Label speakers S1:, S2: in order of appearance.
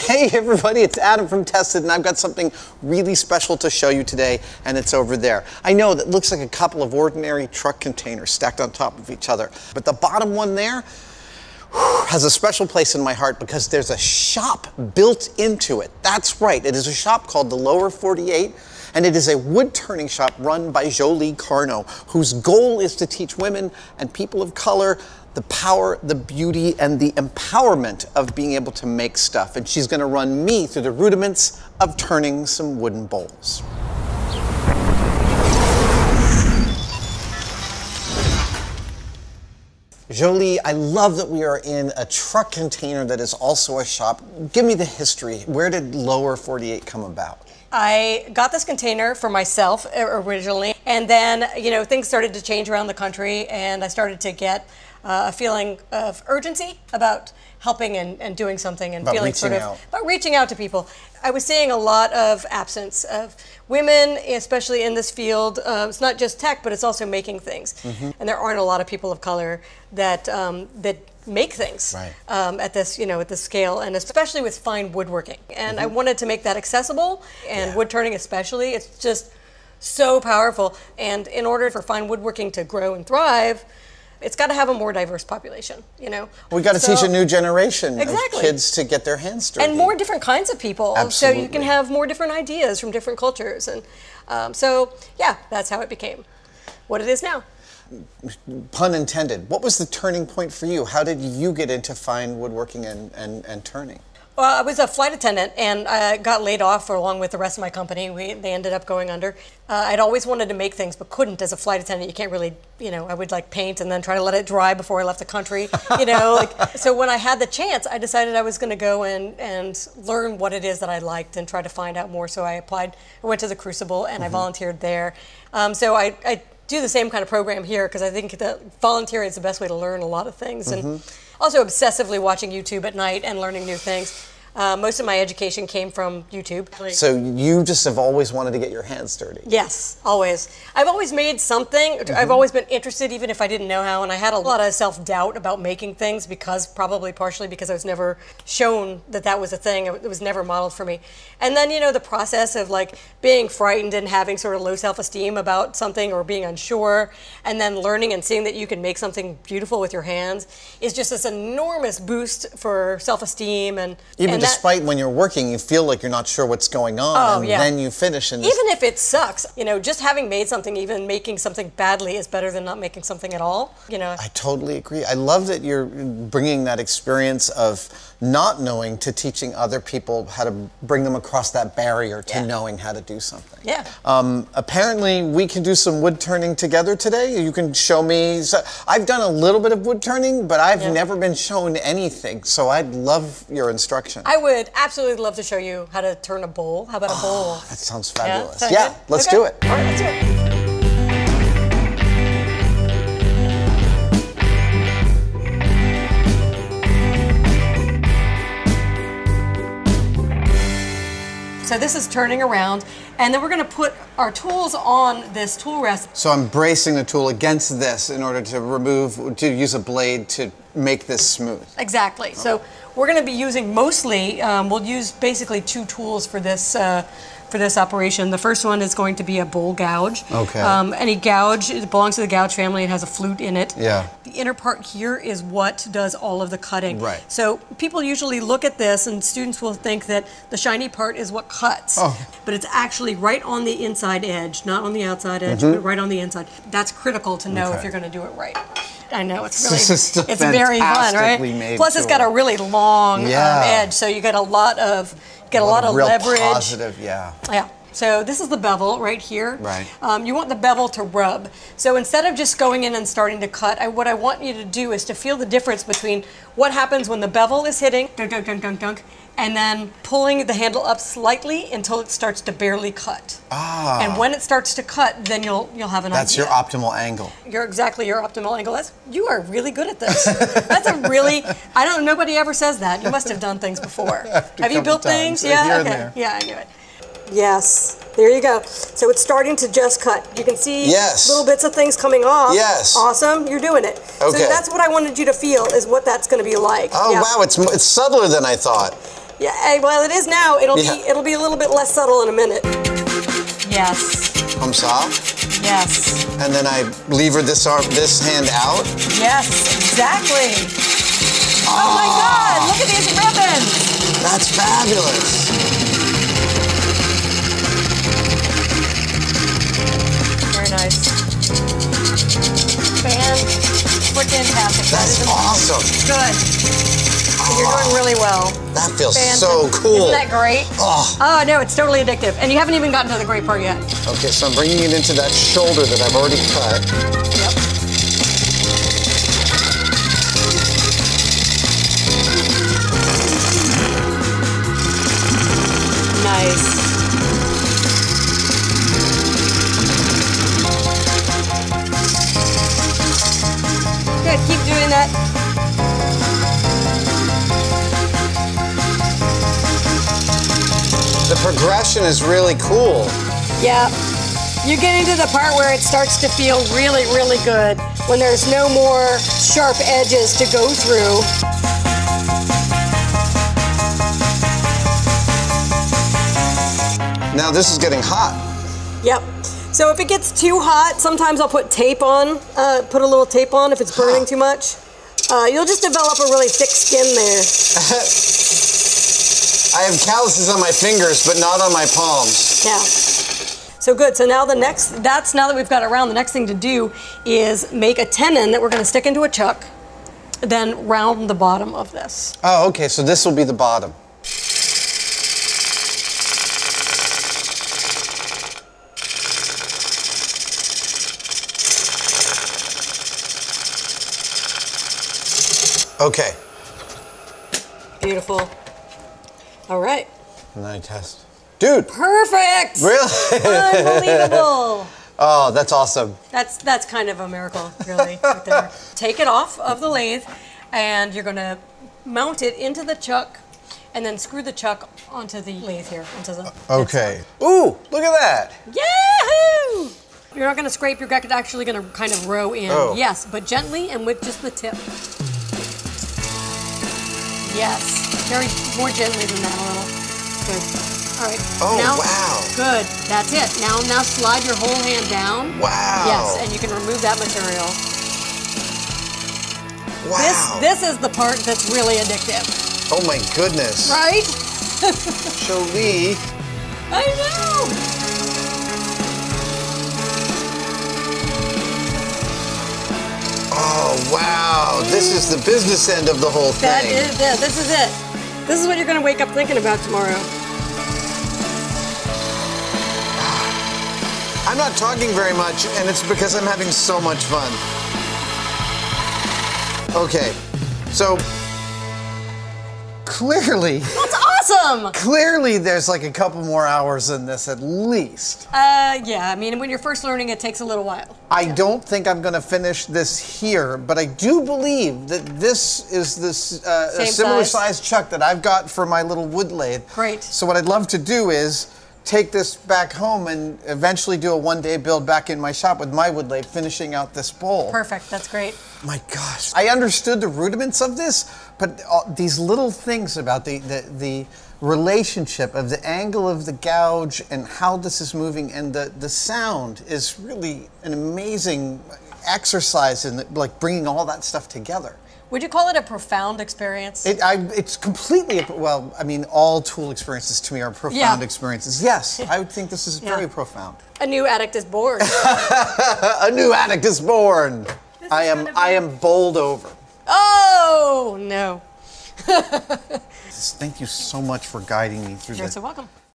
S1: Hey everybody, it's Adam from Tested, and I've got something really special to show you today, and it's over there. I know that looks like a couple of ordinary truck containers stacked on top of each other, but the bottom one there has a special place in my heart because there's a shop built into it. That's right, it is a shop called the Lower 48, and it is a wood turning shop run by Jolie Carno, whose goal is to teach women and people of color the power, the beauty, and the empowerment of being able to make stuff. And she's gonna run me through the rudiments of turning some wooden bowls. Jolie, I love that we are in a truck container that is also a shop. Give me the history. Where did Lower 48 come about?
S2: I got this container for myself originally, and then, you know, things started to change around the country, and I started to get a feeling of urgency about helping and doing something, and
S1: about
S2: feeling sort of about reaching out to people. I was seeing a lot of absence of women, especially in this field. It's not just tech, but it's also making things, and there aren't a lot of people of color that that make things at this, you know, at this scale, and especially with fine woodworking. And I wanted to make that accessible, and wood turning especially. It's just so powerful. And in order for fine woodworking to grow and thrive, it's got to have a more diverse population, you know.
S1: We got to teach a new generation of kids to get their hands dirty.
S2: And more different kinds of people.
S1: Absolutely.
S2: So you can have more different ideas from different cultures. And so, yeah, that's how it became what it is now.
S1: Pun intended. What was the turning point for you? How did you get into fine woodworking and turning?
S2: Well, I was a flight attendant, and I got laid off along with the rest of my company. They ended up going under. I'd always wanted to make things, but couldn't as a flight attendant. You can't really, you know, I would like paint and then try to let it dry before I left the country, you know. So when I had the chance, I decided I was going to go and learn what it is that I liked and try to find out more. So I applied, I went to the Crucible, and I volunteered there. So I do the same kind of program here because I think that volunteering is the best way to learn a lot of things. And also obsessively watching YouTube at night and learning new things. Most of my education came from YouTube.
S1: So you just have always wanted to get your hands dirty?
S2: Yes, always. I've always made something. I've always been interested, even if I didn't know how, and I had a lot of self-doubt about making things because, probably partially because I was never shown that that was a thing. It was never modeled for me. And then, you know, the process of like being frightened and having sort of low self-esteem about something or being unsure, and then learning and seeing that you can make something beautiful with your hands is just this enormous boost for self-esteem. And
S1: despite when you're working, you feel like you're not sure what's going on, and then you finish. And
S2: even if it sucks, you know, just having made something, even making something badly is better than not making something at all, you know.
S1: I totally agree. I love that you're bringing that experience of not knowing to teaching other people how to bring them across that barrier to knowing how to do something.
S2: Yeah.
S1: Apparently, we can do some wood turning together today. You can show me. So I've done a little bit of wood turning, but I've never been shown anything. So I'd love your instruction.
S2: I would absolutely love to show you how to turn a bowl. How about a bowl?
S1: That sounds fabulous.
S2: Yeah,
S1: let's do it.
S2: All right, let's do it. So this is turning around, and then we're going to put our tools on this tool rest.
S1: So I'm bracing the tool against this in order to use a blade to make this smooth.
S2: Exactly. So we're going to be using mostly, we'll use basically two tools for this operation. The first one is going to be a bowl gouge.
S1: Okay.
S2: Any gouge, it belongs to the gouge family. It has a flute in it.
S1: Yeah.
S2: The inner part here is what does all of the cutting.
S1: Right.
S2: So people usually look at this and students will think that the shiny part is what cuts. Oh. But it's actually right on the inside edge, not on the outside edge, but right on the inside. That's critical to know if you're going to do it right. I know, it's really, it's very fun, right? Plus it's got a really long edge, so you get a lot of leverage.
S1: Positive, yeah.
S2: So this is the bevel right here.
S1: Right.
S2: You want the bevel to rub. So instead of just going in and starting to cut, what I want you to do is to feel the difference between what happens when the bevel is hitting, dunk, dunk, dunk, dunk, dunk, and then pulling the handle up slightly until it starts to barely cut.
S1: Ah.
S2: And when it starts to cut, then you'll have an idea.
S1: That's your optimal angle.
S2: You're exactly your optimal angle. You are really good at this. That's a really, nobody ever says that. You must have done things before. Have you built things?
S1: Yeah, okay.
S2: Yeah, I knew it. Yes, there you go. So it's starting to just cut. You can see little bits of things coming off.
S1: Yes.
S2: Awesome, you're doing it. Okay. So that's what I wanted you to feel, is what that's going to be like.
S1: Oh, wow, it's subtler than I thought.
S2: Yeah, well, it is now. It'll be a little bit less subtle in a minute. Yes.
S1: Comme ça.
S2: Yes.
S1: And then I lever this hand out.
S2: Yes, exactly. Oh my God! Look at these ribbons.
S1: That's fabulous.
S2: Very nice. Fantastic.
S1: That's awesome.
S2: Good. You're doing really well.
S1: That feels so cool.
S2: Isn't that great? Oh, no, it's totally addictive. And you haven't even gotten to the great part yet.
S1: Okay, so I'm bringing it into that shoulder that I've already cut.
S2: Yep. Nice. Good, keep doing that.
S1: The progression is really cool.
S2: Yeah. You get into the part where it starts to feel really, really good when there's no more sharp edges to go through.
S1: Now this is getting hot.
S2: Yep. So if it gets too hot, sometimes I'll put tape on, put a little tape on if it's burning too much. You'll just develop a really thick skin there.
S1: I have calluses on my fingers, but not on my palms.
S2: Yeah. So good. So now now that we've got it around, the next thing to do is make a tenon that we're going to stick into a chuck, then round the bottom of this.
S1: Oh, okay. So this will be the bottom. Okay.
S2: Beautiful. All right.
S1: And then I test. Dude!
S2: Perfect!
S1: Really?
S2: Unbelievable.
S1: Oh, that's awesome.
S2: That's kind of a miracle, really, right there. Take it off of the lathe, and you're going to mount it into the chuck, and then screw the chuck onto the lathe here. Onto the
S1: okay. Ooh, look at that.
S2: Yahoo! You're not going to scrape, you're actually going to kind of row in.
S1: Oh.
S2: Yes, but gently and with just the tip. Yes, more gently than that a little. Good. All right.
S1: Oh,
S2: now,
S1: wow.
S2: Good. That's it. Now slide your whole hand down.
S1: Wow.
S2: Yes, and you can remove that material.
S1: Wow.
S2: This is the part that's really addictive.
S1: Oh my goodness.
S2: Right?
S1: Jolie.
S2: I know.
S1: Oh, wow. This is the business end of the whole thing.
S2: That is it. This is it. This is what you're going to wake up thinking about tomorrow.
S1: I'm not talking very much, and it's because I'm having so much fun. Okay, so clearly...
S2: That's awesome!
S1: Clearly there's like a couple more hours in this at least.
S2: Yeah, I mean, when you're first learning, it takes a little while.
S1: I don't think I'm going to finish this here, but I do believe that this is a similar size chuck that I've got for my little wood lathe.
S2: Great.
S1: So what I'd love to do is take this back home and eventually do a one-day build back in my shop with my wood lathe, finishing out this bowl.
S2: Perfect, that's great.
S1: My gosh. I understood the rudiments of this, but these little things about the relationship of the angle of the gouge and how this is moving and the sound is really an amazing exercise in like bringing all that stuff together.
S2: Would you call it a profound experience?
S1: It's completely, well, I mean, all tool experiences to me are profound experiences. Yes, I would think this is very profound.
S2: A new addict is born.
S1: A new addict is born. I am bowled over.
S2: Oh, no.
S1: Thank you so much for guiding me through
S2: You're
S1: this.
S2: so welcome.